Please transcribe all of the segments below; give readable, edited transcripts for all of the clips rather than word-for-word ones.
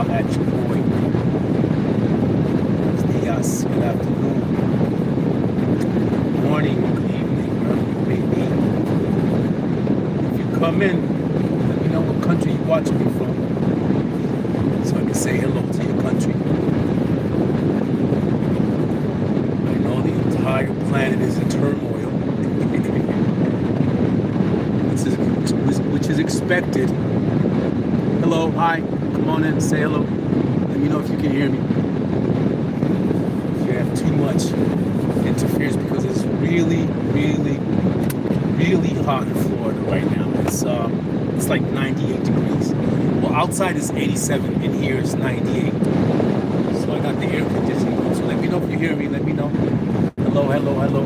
That's your boy. It's Diaz. Good afternoon, morning, good evening, wherever you may be. If you come in, let me know what country you're watching me from, so I can say hello to your country. I know the entire planet is in turmoil, which is expected. Hello, hi, come on in, say hello. Let me know if you can hear me. If you have too much interference, because it's really, really, really hot in Florida right now. It's like 98 degrees. Well, outside is 87, and here it's 98. So I got the air conditioning on. So let me know if you hear me. Let me know. Hello, hello, hello.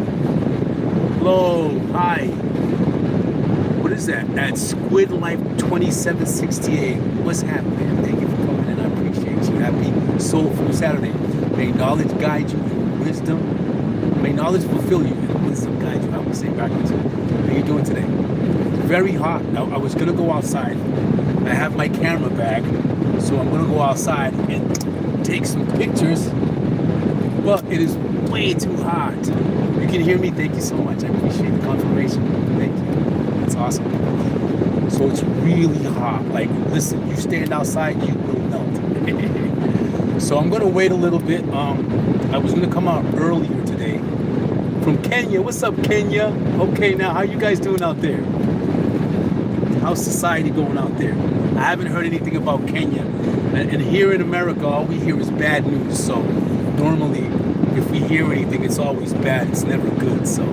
Hello, hi. What is that? At Squid Life 2768. What's happening? Thank you for coming in. I appreciate you. Happy Soulful Saturday. May knowledge guide you in wisdom. May knowledge fulfill you and wisdom guide you. I would say backwards. How are you doing today? It's very hot. I was gonna go outside. I have my camera bag, so I'm gonna go outside and take some pictures. But it is way too hot. You can hear me? Thank you so much. I appreciate the confirmation. Thank you. That's awesome. So it's really hot. Like, listen, you stand outside, you will melt. So I'm gonna wait a little bit. I was gonna come out earlier today from Kenya. What's up, Kenya? Okay, now how you guys doing out there? How's society going out there? I haven't heard anything about Kenya. And here in America, all we hear is bad news. So normally, if we hear anything, it's always bad. It's never good. So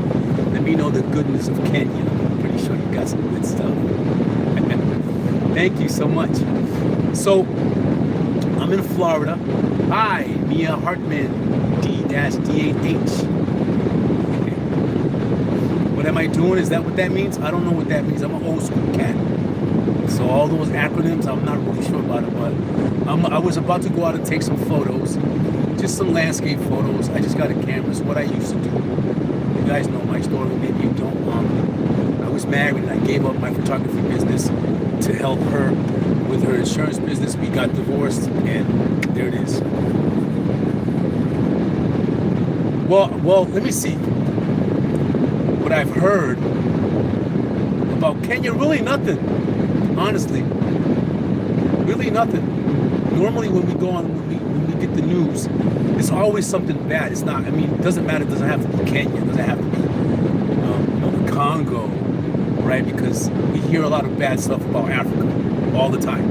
let me know the goodness of Kenya. I'm pretty sure you got some good stuff. Thank you so much. So I'm in Florida. Hi, Mia Hartman, D-D8H. What am I doing? Is that what that means? I don't know what that means. I'm an old school cat. So all those acronyms, I'm not really sure about it, but I was about to go out and take some photos, just some landscape photos. I just got a camera. It's what I used to do. You guys know my story, maybe you don't. I was married and I gave up my photography business to help her with her insurance business. We got divorced, and there it is. Well, let me see. What I've heard about Kenya, really nothing. Honestly, really nothing. Normally when we go on, when we get the news, it's always something bad. It's not, I mean, it doesn't matter. It doesn't have to be Kenya. It doesn't have to be, the Congo, right? Because we hear a lot of bad stuff about Africa all the time.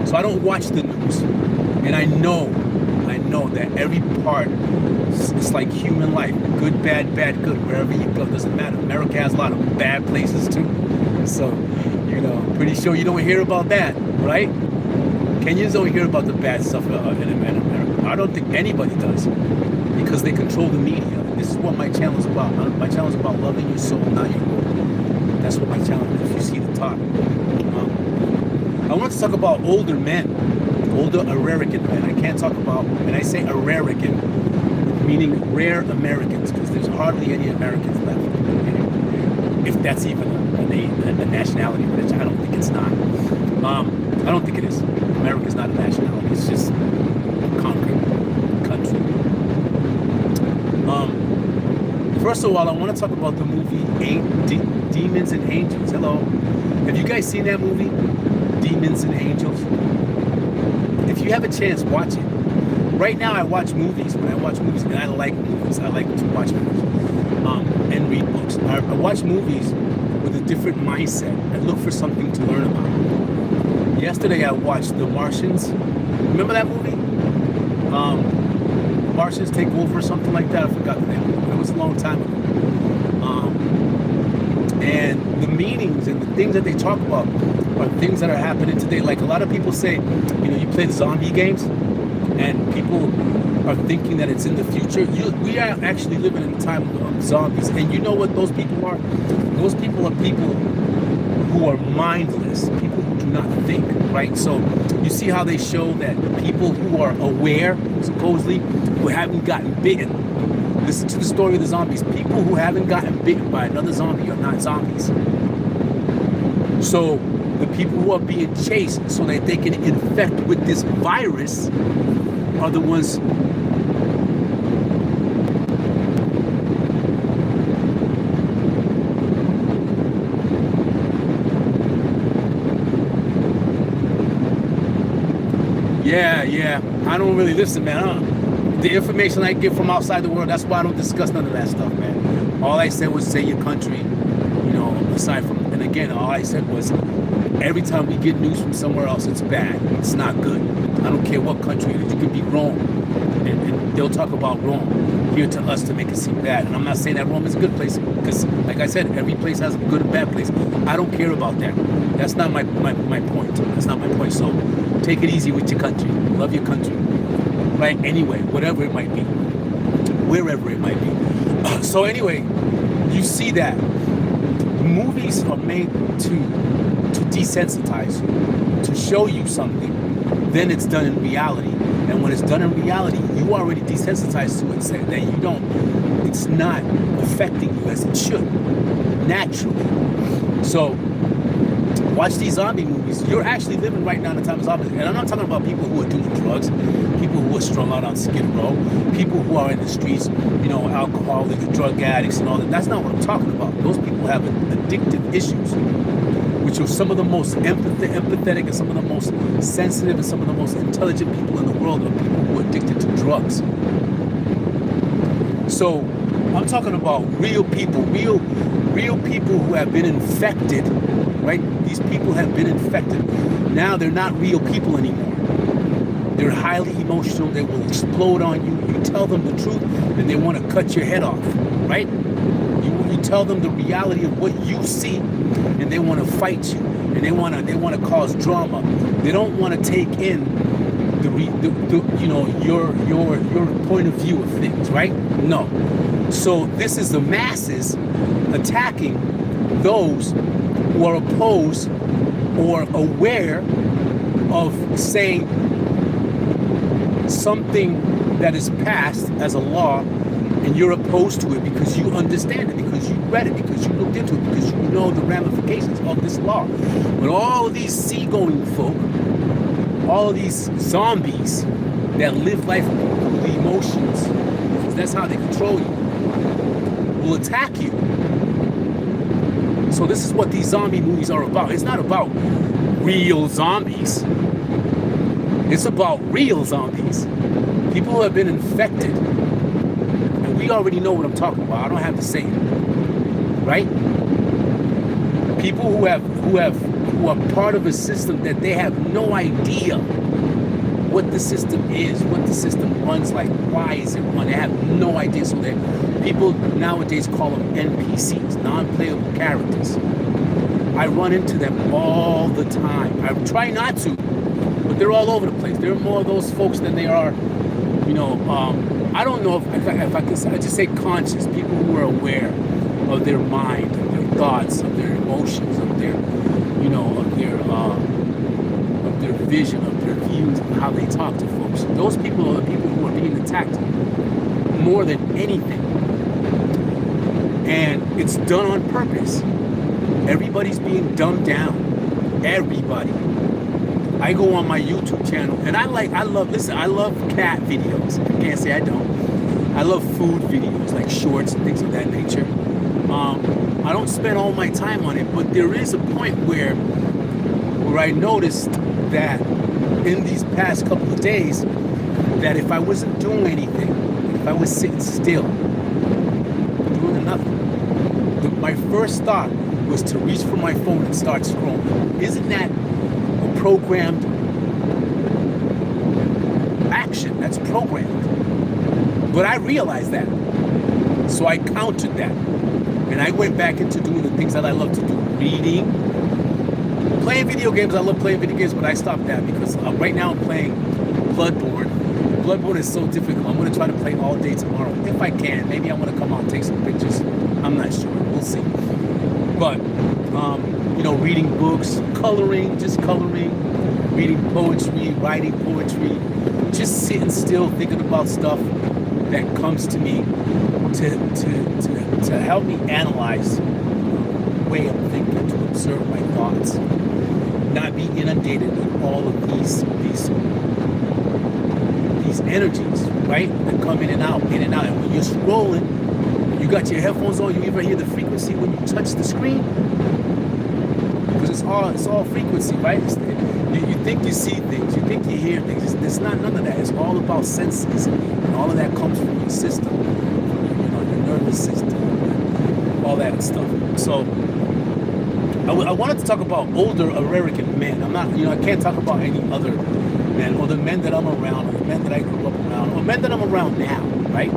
So I don't watch the news. And I know that every part, it's like human life. Good, bad, good. Wherever you go, doesn't matter. America has a lot of bad places too. So, pretty sure you don't hear about that, right? Kenyans don't hear about the bad stuff in America. I don't think anybody does, because they control the media. This is what my channel is about. My channel is about loving your soul, not your world. That's what my channel is. If you see the top. I want to talk about older men, older American men. I can't talk about, and I say American, meaning rare Americans, because there's hardly any Americans left. If that's even a nationality, which I don't think it's not. I don't think it is. America's not a nationality. It's just a conquered country. First of all, I want to talk about the movie Demons and Angels. Hello. Have you guys seen that movie? Demons and Angels? If you have a chance, watch it. Right now, I watch movies. When I watch movies, and I like movies. I like to watch movies and read books. I watch movies with a different mindset. I look for something to learn about. Yesterday, I watched The Martians. Remember that movie? Martians Take Over or something like that. I forgot the name. It was a long time ago. And the meanings and the things that they talk about are things that are happening today. Like a lot of people say, you play the zombie games, and people are thinking that it's in the future. We are actually living in a time of zombies. And you know what those people are? Those people are people who are mindless, people who do not think, right? So you see how they show that people who are aware, supposedly, who haven't gotten bitten. Listen to the story of the zombies. People who haven't gotten bitten by another zombie are not zombies. So The people who are being chased so that they can infect with this virus are the ones. Yeah. I don't really listen, man. The information I get from outside the world, that's why I don't discuss none of that stuff, man. All I said was say your country, aside from, and again, all I said was every time we get news from somewhere else, it's bad. It's not good. I don't care what country it is. You could be Rome, and they'll talk about Rome here to us to make it seem bad. And I'm not saying that Rome is a good place, because, like I said, every place has a good and bad place. I don't care about that. That's not my point. That's not my point. So take it easy with your country. Love your country. Right? Anyway, whatever it might be. Wherever it might be. So anyway, you see that. Movies are made to desensitize you, to show you something. Then it's done in reality. And when it's done in reality, you already desensitized to it, saying that it's not affecting you as it should, naturally. So, watch these zombie movies. You're actually living right now in the time of zombies. And I'm not talking about people who are doing drugs, people who are strung out on Skid Row, people who are in the streets, alcoholics, drug addicts and all that. That's not what I'm talking about. Those people have addictive issues, which are some of the most empathetic and some of the most sensitive and some of the most intelligent people in the world are people who are addicted to drugs. So I'm talking about real people, real people who have been infected, right? These people have been infected. Now they're not real people anymore. They're highly emotional. They will explode on you. You tell them the truth and they want to cut your head off, right? You tell them the reality of what you see and they want to fight you and they want to cause drama. They don't want to take in your point of view of things, right? No. So this is the masses attacking those who are opposed or aware of, say, something that is passed as a law, and you're opposed to it because you understand it, because you read it, because you looked into it, because you know the ramifications of this law. But all of these seagoing folk, all of these zombies that live life with the emotions, because that's how they control you, will attack you. So this is what these zombie movies are about. It's not about real zombies. It's about real zombies. People who have been infected. And we already know what I'm talking about. I don't have to say it. Right? People who are part of a system that they have no idea what the system is, what the system runs like, why is it run. They have no idea. So that people nowadays call them NPCs, non-playable characters. I run into them all the time. I try not to, but they're all over the place. There are more of those folks than they are, I don't know if I can say, I just say conscious, people who are aware of their mind, of their thoughts, of their emotions, of their, of their vision, of their views, of how they talk to folks. Those people are the people who are being attacked more than anything. And it's done on purpose. Everybody's being dumbed down. Everybody. I go on my YouTube channel and I love cat videos. I can't say I don't. I love food videos, like shorts and things of that nature. I don't spend all my time on it, but there is a point where I noticed that in these past couple of days, that if I wasn't doing anything, if I was sitting still, doing nothing, my first thought was to reach for my phone and start scrolling. Isn't that a programmed action? That's programmed. But I realized that. So I countered that. And I went back into doing the things that I love to do. Reading. Playing video games. I love playing video games, but I stopped that because right now I'm playing Bloodborne. Bloodborne is so difficult. I'm going to try to play all day tomorrow. If I can. Maybe I want to come out and take some pictures. I'm not sure. We'll see. But, reading books, coloring, reading poetry, writing poetry, just sitting still, thinking about stuff that comes to me to help me analyze the way I'm thinking, to observe my thoughts. not be inundated with all of these energies, right? That come in and out, in and out. And when you're scrolling, you got your headphones on, you even hear the frequency when you touch the screen. Because it's all frequency, right? You think you see things, you think you hear things. It's not none of that. It's all about senses, and all of that comes from your system, your nervous system, all that stuff. So I wanted to talk about older American men. I'm not, I can't talk about any other men, or the men that I'm around, or the men that I grew up around, or men that I'm around now, right?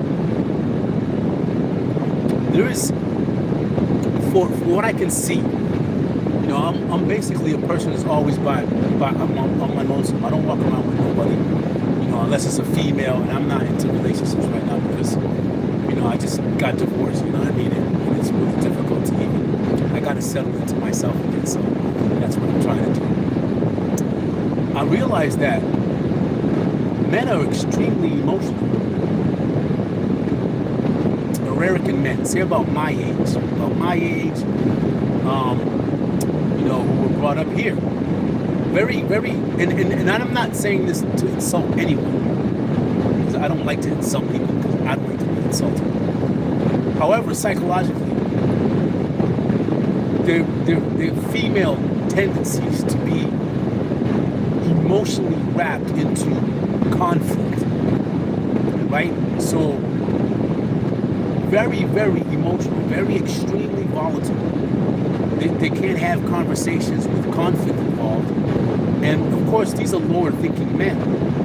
There is, for what I can see, I'm basically a person that's always I'm on my lonesome. I don't walk around with nobody, unless it's a female, and I'm not into relationships right now because, I just got divorced, you know what I mean? And it's really difficult to even, I got to settle into myself again, so that's what I'm trying to do. I realize that men are extremely emotional. American men, say about my age, who were brought up here. Very, very, and I'm not saying this to insult anyone, because I don't like to insult people, because I don't like to be insulted. However, psychologically, their female tendencies to be emotionally wrapped into conflict, right? So, very, very emotional, very extremely volatile. They can't have conversations with conflict involved. And of course, these are lower thinking men.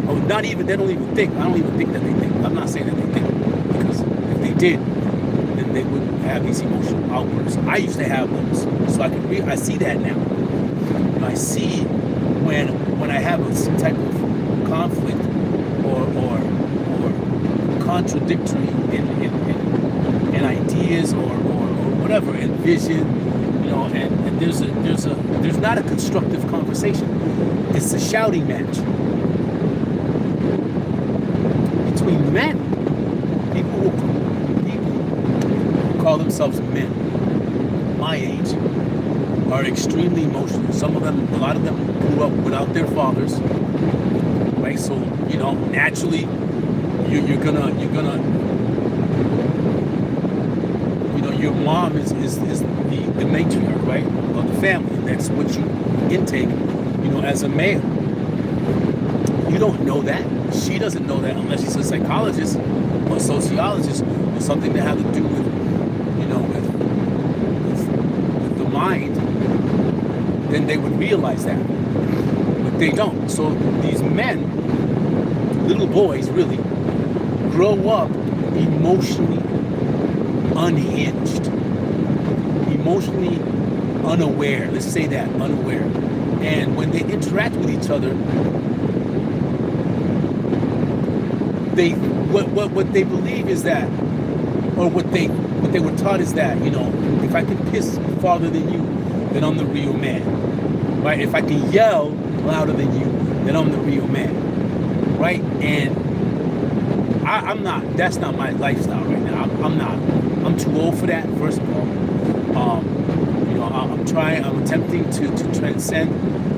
Oh, they don't even think. I don't even think that they think. I'm not saying that they think, because if they did, then they wouldn't have these emotional outbursts. I used to have those. So I see that now. I see when I have some type of conflict or contradictory in ideas or whatever, in vision, and there's not a constructive conversation. It's a shouting match between men. People who call themselves men, my age, are extremely emotional. A lot of them grew up without their fathers, right? So naturally, you're gonna your mom is the matriarch, right, of the family. That's what you intake, as a male. You don't know that. She doesn't know that unless she's a psychologist or a sociologist, or something that has to do with, with the mind. Then they would realize that, but they don't. So these men, little boys, really grow up emotionally unhinged, emotionally unaware. Let's say that, unaware. And when they interact with each other, what they believe is that, or what they were taught is that, if I can piss farther than you, then I'm the real man, right? If I can yell louder than you, then I'm the real man, right? And I'm not. That's not my lifestyle right now. I'm too old for that. First of all, I'm attempting to transcend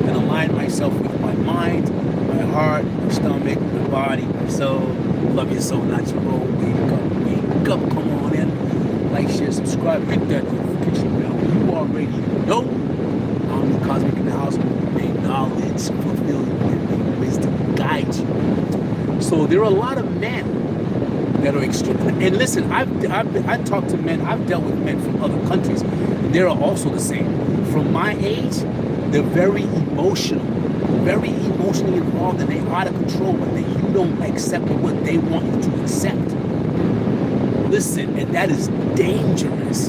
and align myself with my mind, my heart, my stomach, my body, my soul. Love your soul, not your role. Wake up, come on in. Like, share, subscribe, hit that notification bell. You already know. I'm the Cosmic in the house. May knowledge fulfill you and may wisdom guide you. So there are a lot of men that are extreme. And listen, I've talked to men. I've dealt with men from other countries. And they're also the same. From my age, they're very emotional, very emotionally involved, and they are out of control when you don't accept what they want you to accept. Listen, and that is dangerous.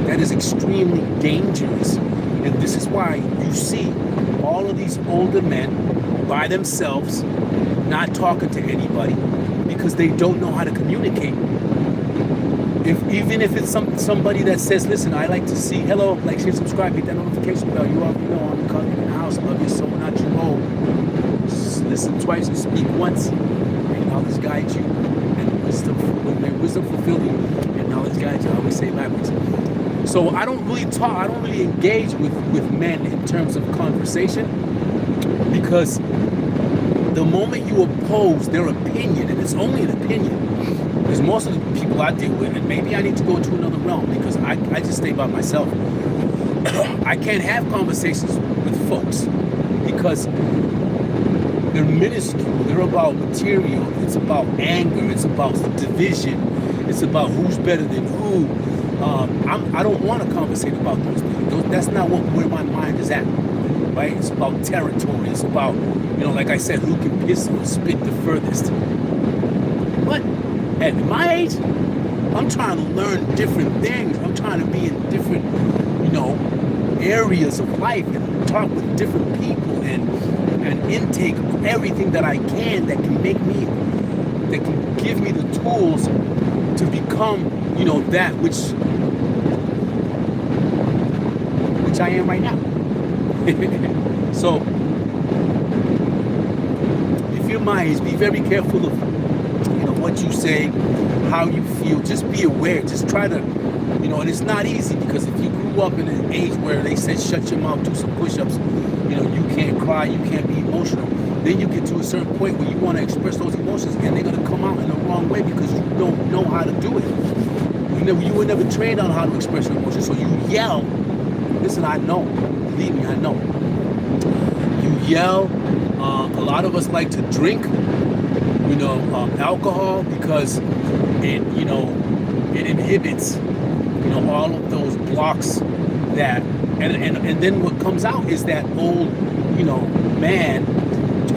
That is extremely dangerous. And this is why you see all of these older men by themselves, not talking to anybody, because they don't know how to communicate. Even if it's somebody that says, listen, I like to see, hello, like, share, subscribe, hit that notification bell. You already know I'm coming in the house. Love your soul, not your role. Listen twice and speak once. May knowledge guide you, and wisdom fulfill you, and knowledge guide you. I always say it backwards. So I don't really talk, I don't really engage with men in terms of conversation, because the moment you oppose their opinion, and it's only an opinion, because most of the people I deal with, and maybe I need to go to another realm, because I just stay by myself. I can't have conversations with folks because they're minuscule. They're about material. It's about anger. It's about division. It's about who's better than who. I don't want to conversate about those things. That's not where my mind is at, right? It's about territory. It's about, like I said, who can piss or spit the furthest. But at my age, I'm trying to learn different things. I'm trying to be in different, areas of life and talk with different people and intake everything that I can that can give me the tools to become, that which I am right now. So, if you're my age, be very careful of, what you say, how you feel. Just be aware. Just try to, and it's not easy, because if you grew up in an age where they said shut your mouth, do some push-ups, you can't cry, you can't be emotional, then you get to a certain point where you want to express those emotions, and they're going to come out in the wrong way because you don't know how to do it. You were never trained on how to express your emotions, so you yell. Listen, I know. Believe me, I know. You yell. A lot of us like to drink, alcohol, because it inhibits, all of those blocks that, and then what comes out is that old, man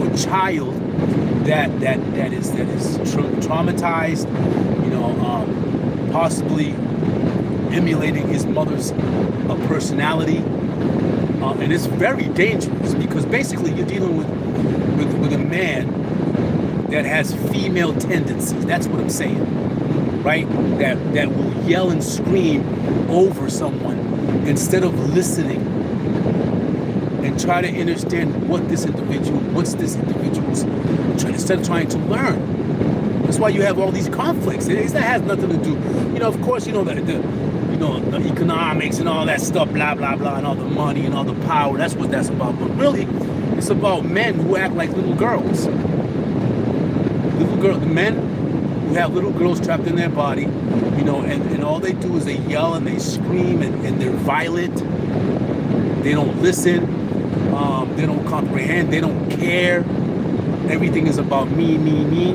or child that is traumatized, possibly emulating his mother's personality, and it's very dangerous, because basically you're dealing with a man that has female tendencies. That's what I'm saying, right? That will yell and scream over someone instead of listening and try to understand what's this individual's instead of trying to learn. That's why you have all these conflicts. That has nothing to do, of course, the economics and all that stuff, blah blah blah, and all the money and all the power. That's what that's about. But really, it's about men who act like little girls. The men who have little girls trapped in their body, and all they do is they yell and they scream and they're violent. They don't listen. They don't comprehend. They don't care. Everything is about me, me, me.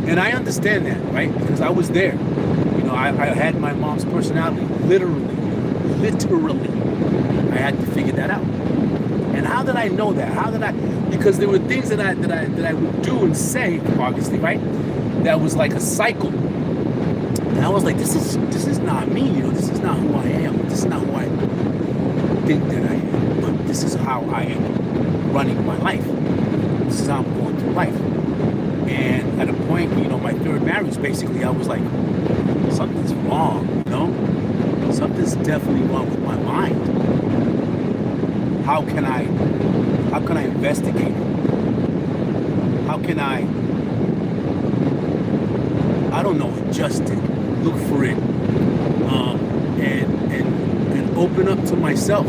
And I understand that, right? Because I was there. I had my mom's personality, literally. I had to figure that out. And how did I know that? Because there were things that I would do and say, obviously, right? That was like a cycle. And I was like, this is not me, this is not who I am. This is not who I think that I am. But this is how I am running my life. This is how I'm going through life. And at a point, my third marriage, basically, I was like, something's wrong, Something's definitely wrong with my mind. How can I investigate it? How can I don't know, adjust it, look for it, and open up to myself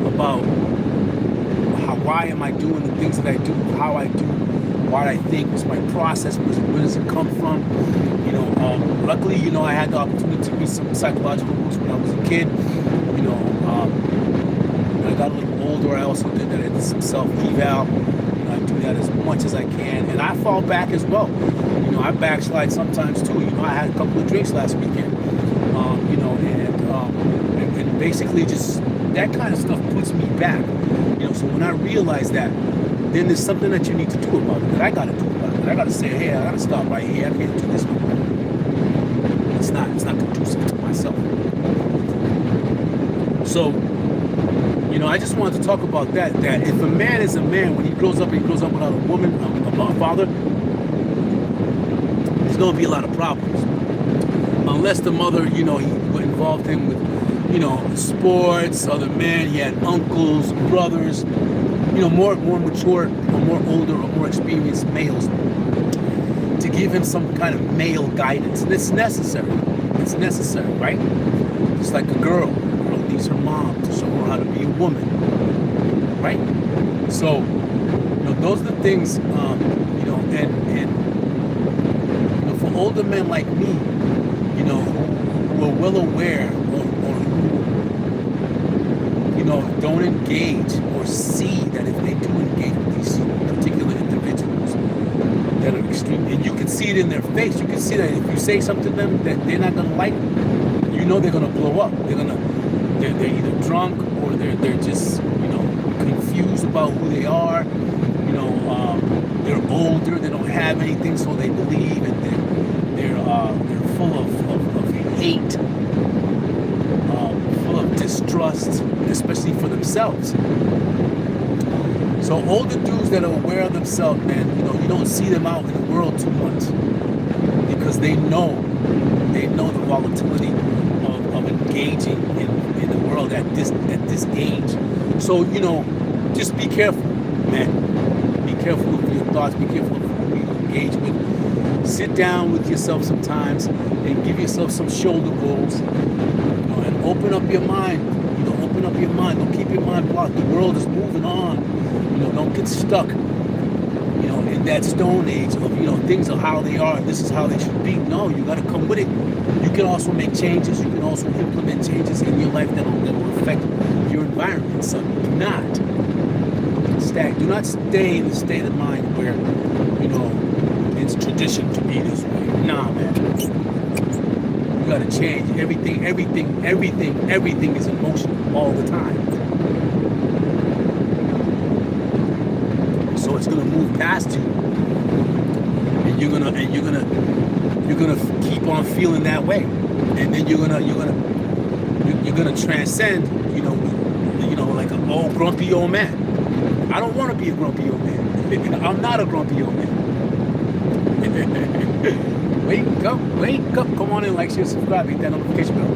about why am I doing the things that I do, how I do, what I think, what's my process, where does it come from? Luckily, I had the opportunity to read some psychological books when I was a kid. When I got a little older, I also did that. I did some self-eval. I do that as much as I can, and I fall back as well. I backslide sometimes too. I had a couple of drinks last weekend. And basically just that kind of stuff puts me back. So when I realize that, then there's something that you need to do about it, that I got to do about it. I got to say, hey, I got to stop right here. I can't do this no more. It's not conducive to myself. So, I just wanted to talk about that if a man is a man, when he grows up without a woman, a father, there's going to be a lot of problems. Unless the mother, he involved him with, sports, other men, he had uncles, brothers, more mature, or more older, or more experienced males to give him some kind of male guidance. And it's necessary. It's necessary, right? It's like a girl. A girl needs her mom to show her how to be a woman, right? So, those are the things, and for older men like me, who are well aware or who, don't engage or see that if they do engage with these particular individuals that are extreme, and you can see it in their face. You can see that if you say something to them that they're not going to like, they're going to blow up. They're either drunk or they're just, confused about who they are. They're older, they don't have anything, so they believe, and they're full of hate, full of distrust, especially for themselves. So older dudes that are aware of themselves, man, you don't see them out in the world too much because they know the volatility of engaging in the world at this age. So just be careful, man. Be careful of your thoughts. Be careful of who you engage with. Sit down with yourself sometimes and give yourself some shoulder rolls, and open up your mind. Open up your mind. Don't keep your mind blocked. The world is moving on. Don't get stuck, in that stone age of, things are how they are and this is how they should be. No, you got to come with it. You can also make changes. You can also implement changes in your life that will affect your environment. So do not stay in the state of mind where, it's tradition to be this way. Nah, man. You got to change. Everything is emotional all the time. So it's gonna move past you, and you're gonna keep on feeling that way, and then you're gonna transcend, like an old grumpy old man. I don't want to be a grumpy old man. I'm not a grumpy old man. Wake up, come on in, like, share, subscribe, hit that notification bell.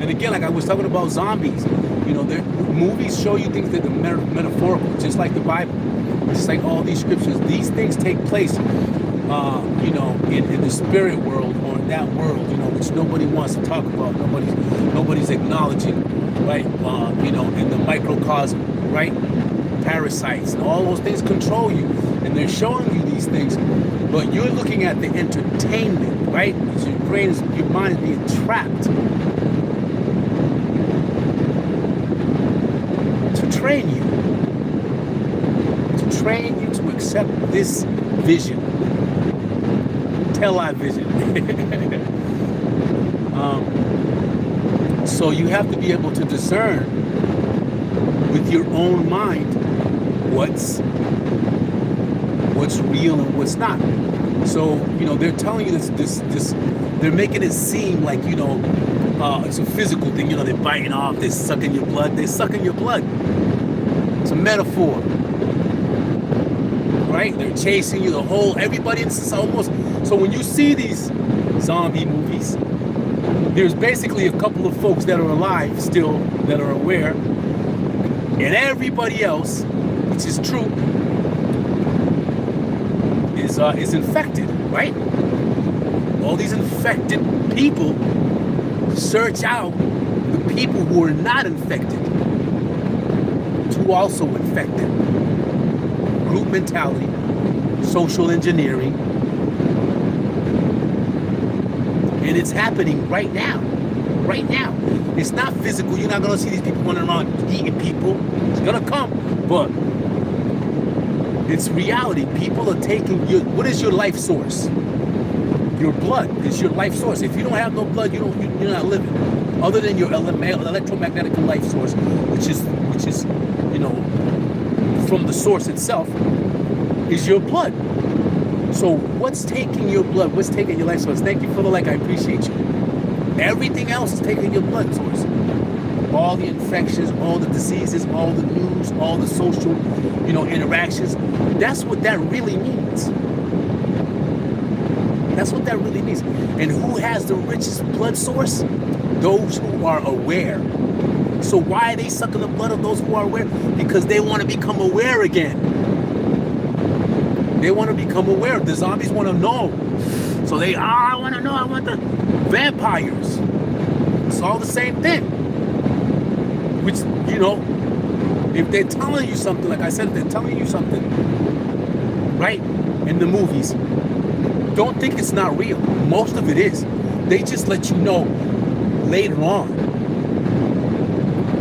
And again, like I was talking about zombies, movies show you things that are metaphorical, just like the Bible, just like all these scriptures. These things take place, in the spirit world, or in that world, which nobody wants to talk about, nobody's acknowledging, right? In the microcosm, right? Parasites and all those things control you, and they're showing you these things, but you're looking at the entertainment, right? So your mind is being trapped to train you to accept this vision, television. So you have to be able to discern with your own mind what's real and what's not. So they're telling you this they're making it seem like it's a physical thing. They're biting off, they're sucking your blood. It's a metaphor, right? They're chasing you. Everybody is almost. So when you see these zombie movies, there's basically a couple of folks that are alive still, that are aware, and everybody else, which is true, is infected, right? All these infected people search out the people who are not infected to also infect them. Group mentality, social engineering, and it's happening right now. Right now. It's not physical. You're not going to see these people running around eating people. It's going to come, but it's reality. People are taking what is your life source? Your blood is your life source. If you don't have no blood, you're not living. Other than your electromagnetic life source, which is from the source itself, is your blood. So what's taking your blood? What's taking your life source? Thank you for the like. I appreciate you. Everything else is taking your blood source. All the infections, all the diseases, all the news, all the social, interactions. That's what that really means. That's what that really means. And who has the richest blood source? Those who are aware. So why are they sucking the blood of those who are aware? Because they want to become aware again. They want to become aware. The zombies want to know. So I want to know, I want the vampires. It's all the same thing. Which, if they're telling you something, like I said, if they're telling you something, right, in the movies, don't think it's not real. Most of it is. They just let you know later on.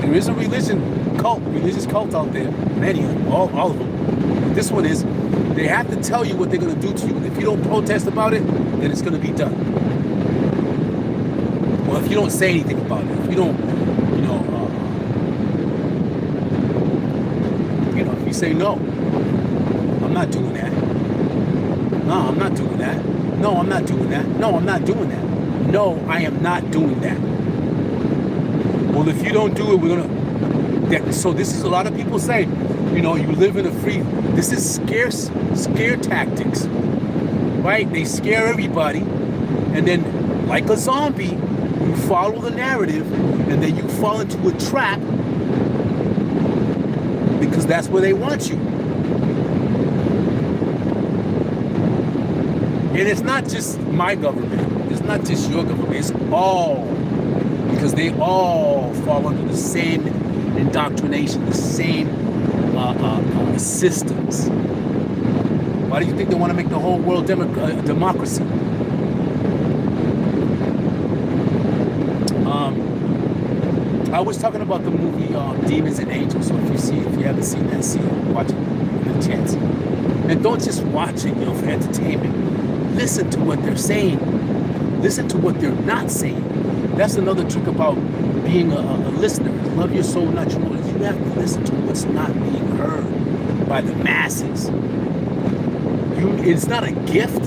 There is a religious cult out there. Many of them, all of them. This one is, they have to tell you what they're going to do to you. And if you don't protest about it, then it's going to be done. Well, if you don't say anything about it, if you don't, if you say, no, I'm not doing that. No, I'm not doing that. No, I'm not doing that. No, I'm not doing that. No, I am not doing that. Well, if you don't do it, we're going to... So this is a lot of people say, you live in a free... This is scare tactics, right? They scare everybody, and then, like a zombie, you follow the narrative, and then you fall into a trap because that's where they want you. And it's not just my government. It's not just your government. It's all. Because they all fall under the same indoctrination, the same systems. Why do you think they want to make the whole world democracy? I was talking about the movie Demons and Angels. So if you haven't seen that, see it. Watch it. Give it a chance. And don't just watch it, for entertainment. Listen to what they're saying. Listen to what they're not saying. That's another trick about being a listener. Love your soul, not your words. You have to listen to what's not being heard by the masses. It's not a gift.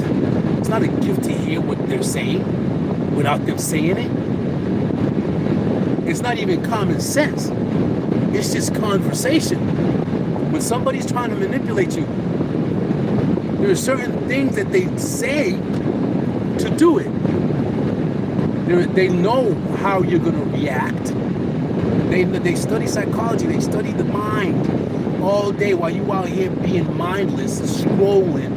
It's not a gift to hear what they're saying without them saying it. It's not even common sense. It's just conversation. When somebody's trying to manipulate you, there are certain things that they say to do it. They know how you're going to react. They study psychology. They study the mind all day while you out here being mindless, scrolling,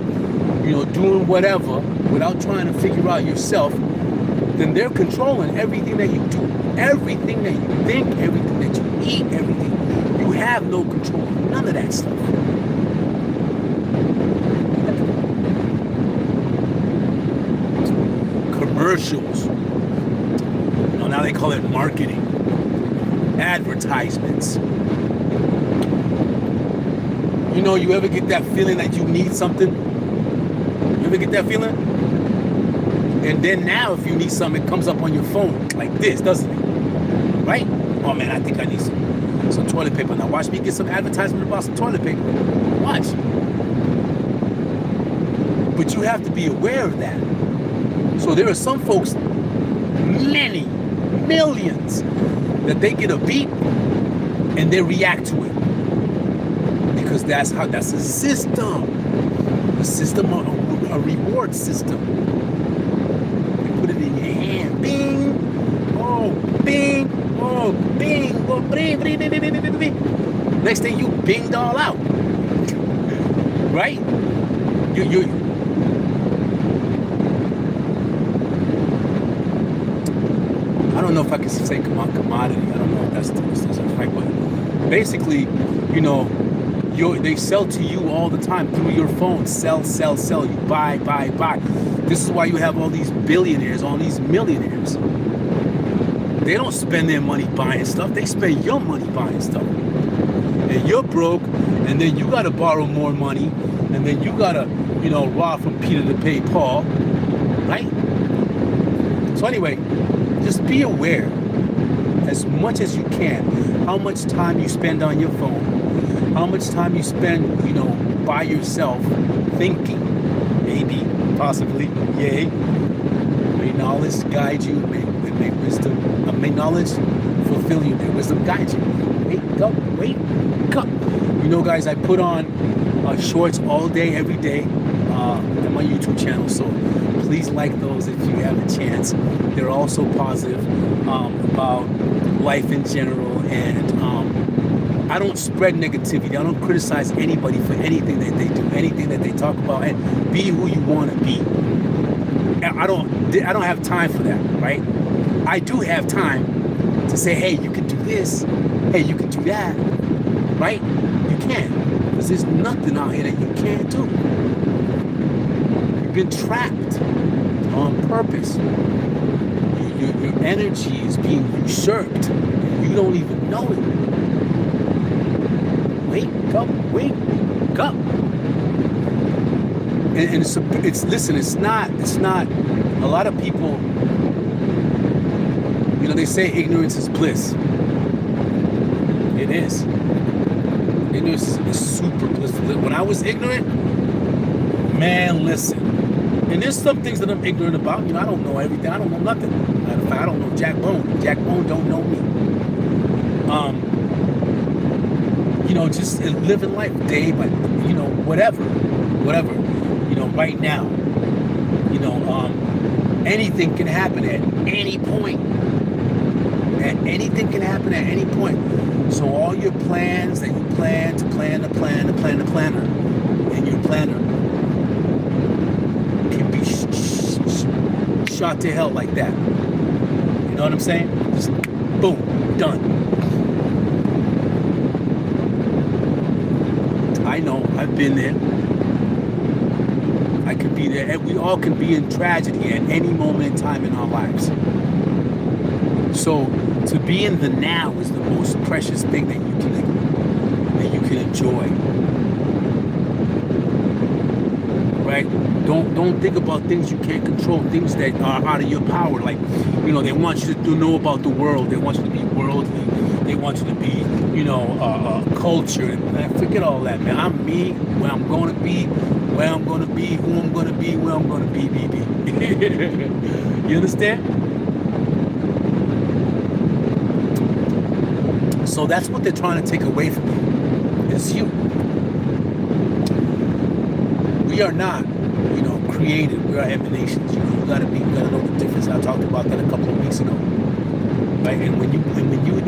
doing whatever without trying to figure out yourself. Then they're controlling everything that you do, everything that you think, everything that you eat, everything. You have no control. None of that stuff. Commercials. Now they call it marketing. Advertisements. You ever get that feeling that you need something? You ever get that feeling? And then now if you need something, it comes up on your phone like this, doesn't it? Right? Oh man, I think I need some toilet paper. Now watch me get some advertisement about some toilet paper. Watch. But you have to be aware of that. So there are some folks, many, millions, that they get a beat and they react to it. Because that's a system. A system, a reward system. You put it in your hand. Bing. Oh, bing. Oh, bing. Oh, bing, bing, bing, bing, bing, bing, bing. Next thing you binged all out. Right? I don't know if I can say commodity. I don't know if that's right, but basically, they sell to you all the time through your phone. Sell. You buy. This is why you have all these billionaires, all these millionaires. They don't spend their money buying stuff. They spend your money buying stuff. And you're broke, and then you got to borrow more money, and then you got to, rob from Peter to pay Paul, right? So anyway, just be aware as much as you can how much time you spend on your phone, how much time you spend, by yourself thinking, maybe, possibly, yay. May knowledge guide you, may wisdom, may knowledge fulfill you, may wisdom guide you. Wake up. Guys, I put on shorts all day, every day on my YouTube channel, so please like those if you have a chance. They're also positive about life in general, and I don't spread negativity. I don't criticize anybody for anything that they do, anything that they talk about, and be who you want to be. I don't have time for that, right? I do have time to say, hey, you can do this, hey, you can do that, right? You can, because there's nothing out here that you can't do. You've been trapped on purpose. Your energy is being usurped. You don't even know it. Wake up, wake up. And it's not, a lot of people, they say ignorance is bliss. It is. Ignorance is super bliss. When I was ignorant, man, listen. And there's some things that I'm ignorant about. I don't know everything. I don't know nothing. Matter of fact, I don't know Jack Bone. Jack Bone don't know me. Just living life day by, whatever. Right now. Anything can happen at any point. Anything can happen at any point. So all your plans that you plan to plan the planner, and your planner can be shot to hell like that. You know what I'm saying? Just boom, done. I know, I've been there. I could be there. And we all can be in tragedy at any moment in time in our lives. So to be in the now is the most precious thing that you can enjoy. Right? Don't think about things you can't control, things that are out of your power. Like, they want you to know about the world. They want you to be worldly. They want you to be, cultured. Man, forget all that, man. I'm me, where I'm going to be, who I'm going to be, where I'm going to be. You understand? So that's what they're trying to take away from you. It's you. We are not, created. We are emanations. You gotta know the difference. I talked about that a couple of weeks ago. Right? And when you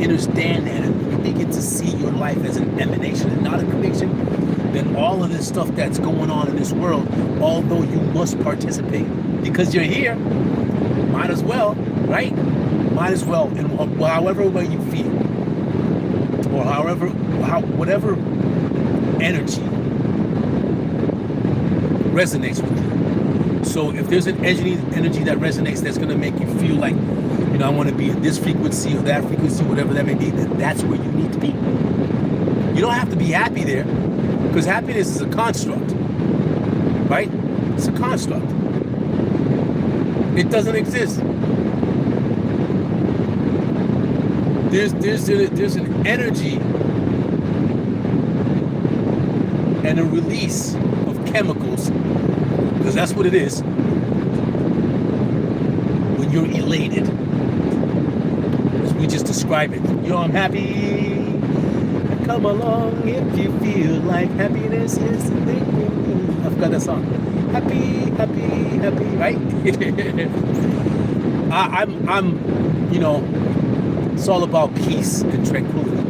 understand that, and you begin to see your life as an emanation and not a creation, then all of this stuff that's going on in this world, although you must participate because you're here, might as well, right? Might as well, in however way you feel, or whatever energy resonates with you. So if there's an energy that resonates, that's going to make you feel like, I want to be in this frequency or that frequency, whatever that may be, then that's where you need to be. You don't have to be happy there, because happiness is a construct, right? It's a construct. It doesn't exist. There's an energy and a release of chemicals, because that's what it is, when you're elated. As we just describe it. I'm happy. Come along if you feel like happiness is the thing. I forgot that song. Happy, right? I'm it's all about peace and tranquility.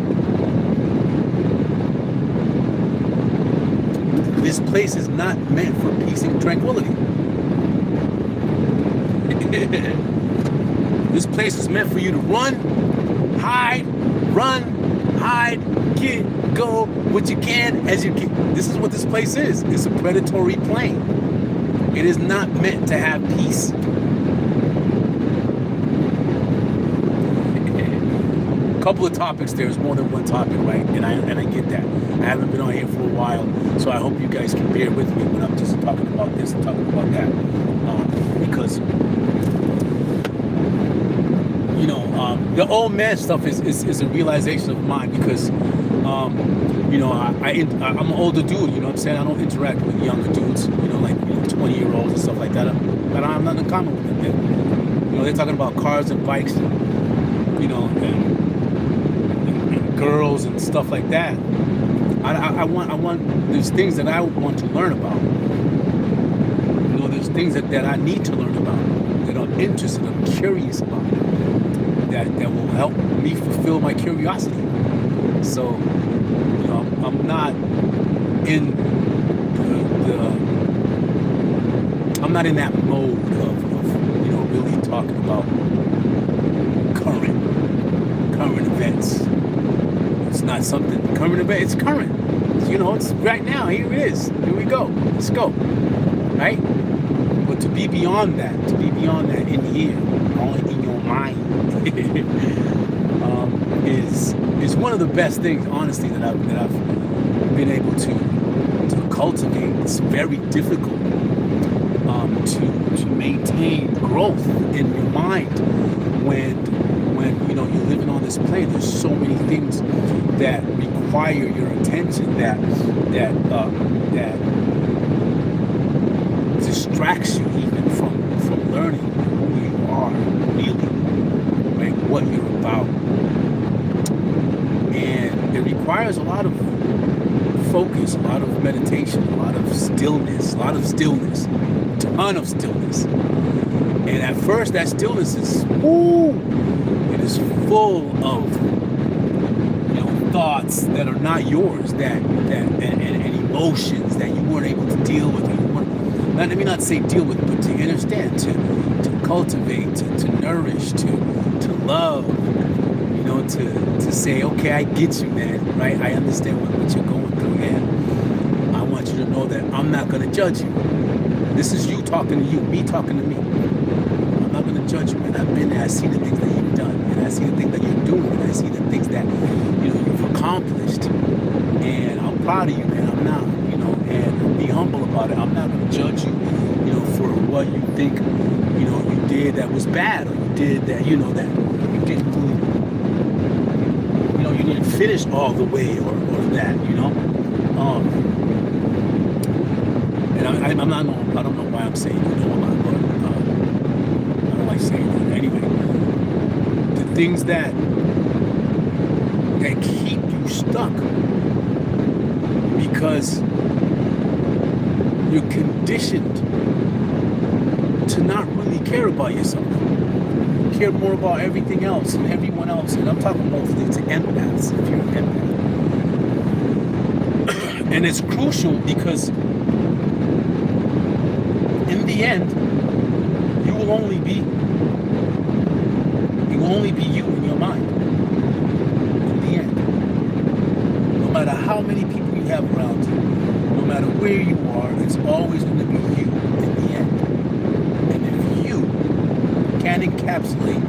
This place is not meant for peace and tranquility. This place is meant for you to run, hide, get, go, what you can as you can. This is what this place is. It's a predatory plane. It is not meant to have peace. A couple of topics. There's more than one topic, right? And I get that. I haven't been on here for a while, so I hope you guys can bear with me when I'm just talking about this and talking about that, because the old man stuff is a realization of mine, because I'm an older dude. You know what I'm saying? I don't interact with younger dudes. 20-year-olds and stuff like that. But I have nothing in common with them. They're talking about cars and bikes, and girls and stuff like that. I want. There's things that I want to learn about. There's things that I need to learn about, that I'm interested, I'm curious about, that will help me fulfill my curiosity. So, I'm not in I'm not in that mode of really talking about current events. It's not something current event. It's current. It's right now. Here it is. Here we go. Let's go. Right? But to be beyond that, in here, all in your mind, is one of the best things, honestly, that I've been able to cultivate. It's very difficult to maintain growth in your mind when you're living on this plane. There's so many things that require your attention that distracts you even from learning who you are really, right? What you're about. And it requires a lot of focus, a lot of meditation, a lot of stillness, ton of stillness. And at first that stillness is it is full of thoughts that are not yours, and emotions that you weren't able to deal with. Let me not say deal with, but to understand, to cultivate, to nourish, to love, to say, okay, I get you, man, right? I understand what you're going through, and I want you to know that I'm not going to judge you. This is you talking to you, me talking to me. I'm not going to judge you, man. I've been there. I see the things that you've done, and I see the things that you're doing, and I see the things that you've accomplished, and I'm proud of you, man. I'm not, and be humble about it. I'm not going to judge you, for what you think, you did that was bad, or you did that, that you didn't really, you didn't finish all the way, or that, and I don't know why I'm saying a lot, but I don't like saying that. Anyway, the things that keep you stuck because you're conditioned to not really care about yourself. You care more about everything else and everyone else. And I'm talking mostly to empaths, if you're an empath. And it's crucial because in the end, you will only be you in your mind. In the end. No matter how many people you have around you, no matter where you are, it's always going to be you in the end. And if you can encapsulate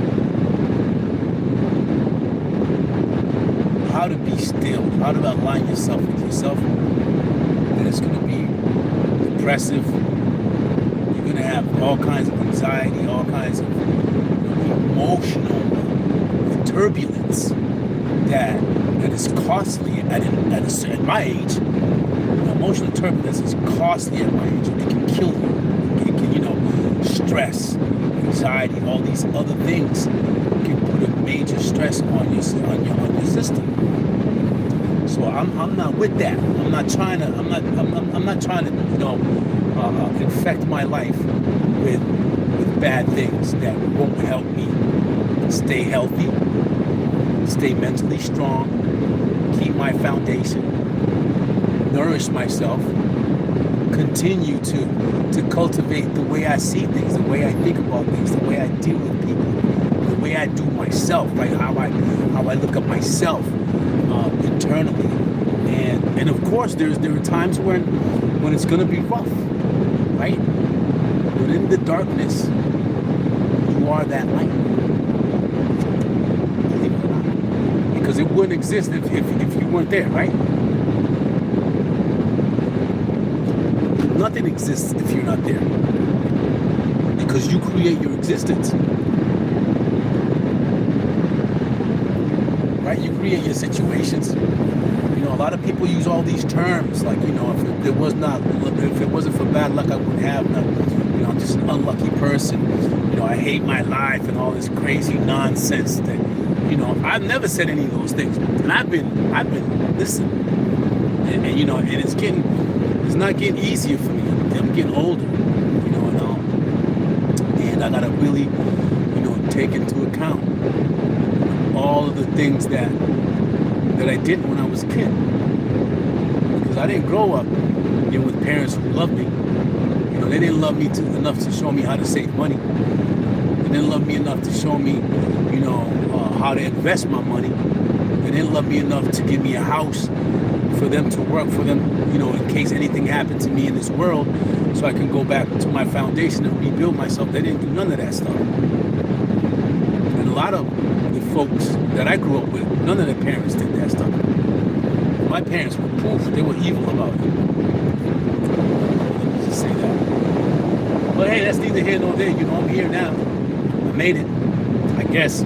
how to be still, how to align yourself with yourself, then it's going to be depressive. You're going to have all kinds of anxiety, all kinds of emotional turbulence that is costly at my age. Emotional turbulence is costly at my age. It can kill you. It can, stress, anxiety, all these other things can put a major stress on your system. So I'm not with that. I'm not trying to infect my life with bad things that won't help me stay healthy, stay mentally strong, keep my foundation, nourish myself, continue to cultivate the way I see things, the way I think about things, the way I deal with people, the way I do myself, right? How I look at myself internally, and of course there are times when it's gonna be rough, right? But in the darkness, you are that light. Believe it or not, because it wouldn't exist if you weren't there, right? Nothing exists if you're not there, because you create your existence, right? You create your situations. A lot of people use all these terms like, if it wasn't for bad luck, I wouldn't have none. I'm just an unlucky person. I hate my life and all this crazy nonsense that, I've never said any of those things, and I've been listening, and it's not getting easier for me. I'm getting older, and I gotta really, take into account all of the things that I didn't when I was a kid, because I didn't grow up, with parents who loved me. They didn't love me enough to show me how to save money. didn't love me enough to show me, how to invest my money. They didn't love me enough to give me a house for them to work for them, in case anything happened to me in this world, so I can go back to my foundation and rebuild myself. They didn't do none of that stuff. And a lot of the folks that I grew up with, none of their parents did that stuff. My parents were poof, they were evil about it. Let me just say that. But hey, that's neither here nor there. I'm here now. I made it, I guess.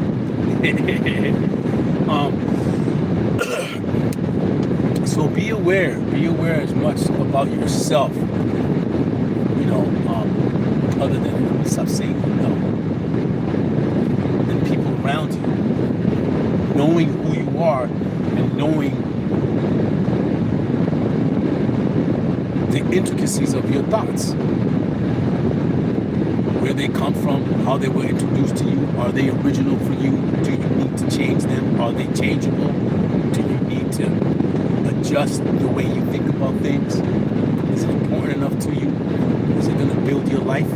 So be aware as much about yourself, other than stop saying and people around you, knowing who you are and knowing the intricacies of your thoughts, where they come from, how they were introduced to you. Are they original for you? Do you need to change them? Are they changeable? Do you need to adjust the way you think about things? Is it important enough to you? Is it going to build your life?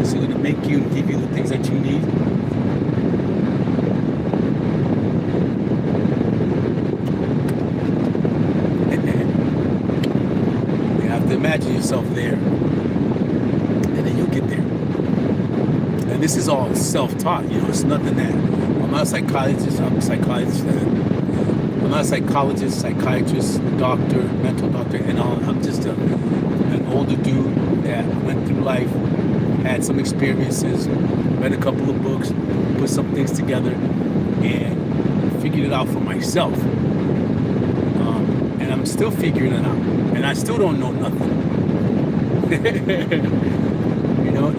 Is it going to make you and give you the things that you need? You have to imagine yourself there, and then you'll get there. And this is all self-taught. It's nothing that I'm not a psychologist. I'm a psychologist. I'm not a psychologist, psychiatrist, doctor, mental doctor, and all. I'm just an older dude that went through life, had some experiences, read a couple of books, put some things together, and figured it out for myself. And I'm still figuring it out, and I still don't know nothing.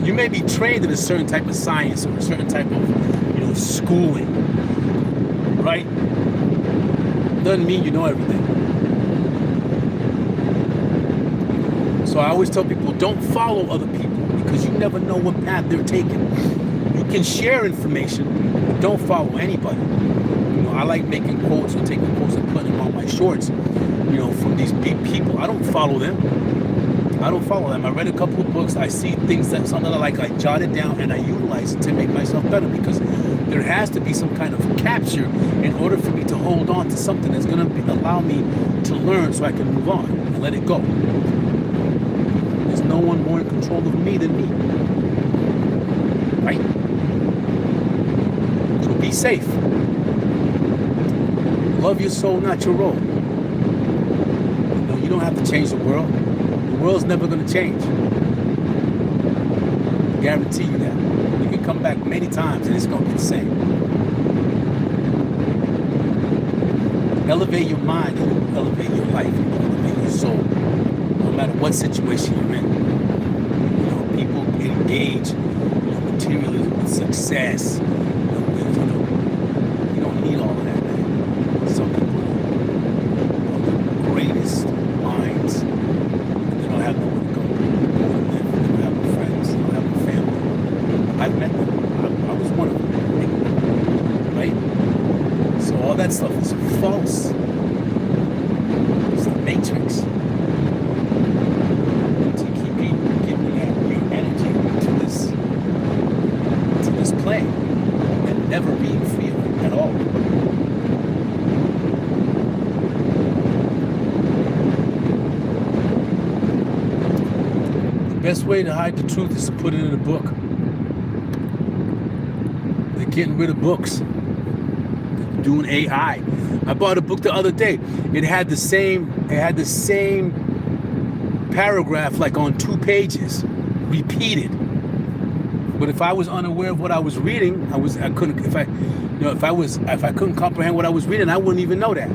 You may be trained in a certain type of science or a certain type of, schooling, right? Doesn't mean you know everything. So I always tell people, don't follow other people because you never know what path they're taking. You can share information, but don't follow anybody. I like making quotes or taking quotes and putting them on my shorts, from these big people. I don't follow them. I read a couple of books. I see things something that I like. I jot it down and I utilize it to make myself better, because there has to be some kind of capture in order for me to hold on to something that's going to allow me to learn so I can move on and let it go. There's no one more in control of me than me. Right? So be safe. Love your soul, not your role. You don't have to change the world. The world's never going to change. I guarantee you that. You can come back many times and it's going to be the same. Elevate your mind, and elevate your life, and elevate your soul. No matter what situation you're in. People engage materialism with success. You don't need all of that, man. Some people are the greatest minds. They don't have nowhere to go. They don't have no friends. They don't have no family. I've met them. I was one of them. Right? So all that stuff is false. It's the matrix. To keep giving your energy to this plane and never being free of it at all. The best way to hide the truth is to put it in a book. They're getting rid of books. They're doing AI. I bought a book the other day. It had the same paragraph like on 2 pages, repeated. But if I was unaware of what I was reading, if I couldn't comprehend what I was reading, I wouldn't even know that.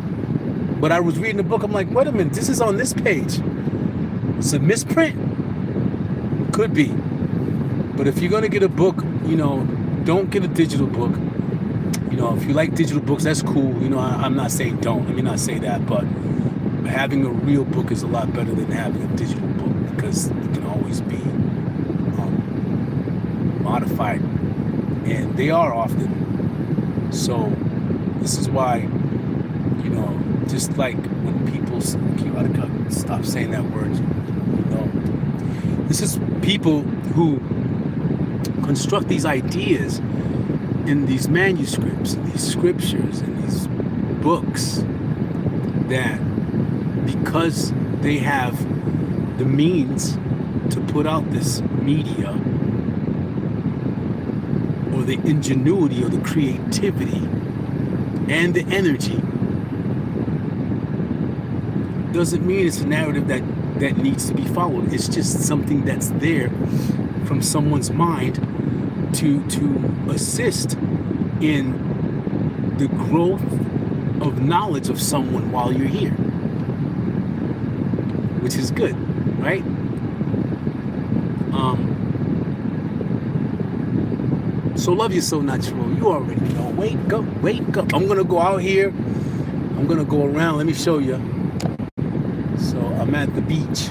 But I was reading the book, I'm like, wait a minute, this is on this page. It's a misprint. Could be. But if you're gonna get a book, don't get a digital book. If you like digital books, that's cool. I'm not saying don't. Let me not say that, but having a real book is a lot better than having a digital book, because it can always be modified, and they are often. So this is why, just like when people, I gotta stop saying that word. This is people who construct these ideas in these manuscripts, in these scriptures, in these books, that because they have the means to put out this media, or the ingenuity, or the creativity, and the energy, doesn't mean it's a narrative that needs to be followed. It's just something that's there from someone's mind to assist in the growth of knowledge of someone while you're here, which is good, right? So love you so natural. You already know. Wake up, wake up. I'm gonna go out here. I'm gonna go around. Let me show you. So I'm at the beach.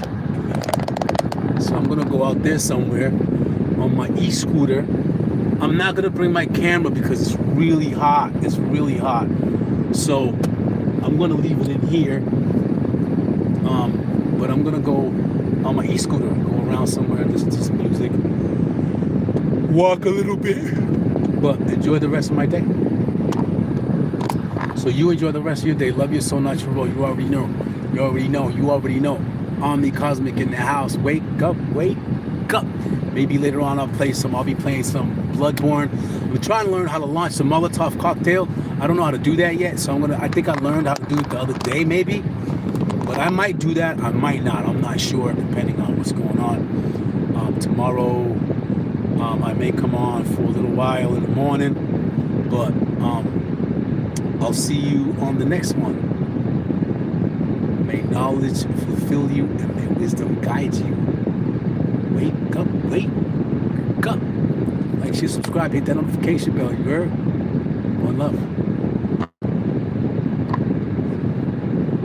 So I'm gonna go out there somewhere on my e-scooter. I'm not gonna bring my camera because it's really hot. It's really hot. So I'm gonna leave it in here. But I'm gonna go on my e-scooter, go around somewhere, listen to some music, walk a little bit, but enjoy the rest of my day. So you enjoy the rest of your day. Love you so natural. You already know. You already know. You already know. Omni Cosmic in the house. Wake up. Wake up. Maybe later on I'll be playing some Bloodborne. I'm trying to learn how to launch the Molotov cocktail. I don't know how to do that yet, so I think I learned how to do it the other day maybe. But I might do that, I might not. I'm not sure, depending on what's going on. Tomorrow, I may come on for a little while in the morning, but I'll see you on the next one. May knowledge fulfill you and may wisdom guide you. Wake up, wake up. Like, share, subscribe, hit that notification bell, you heard? One love.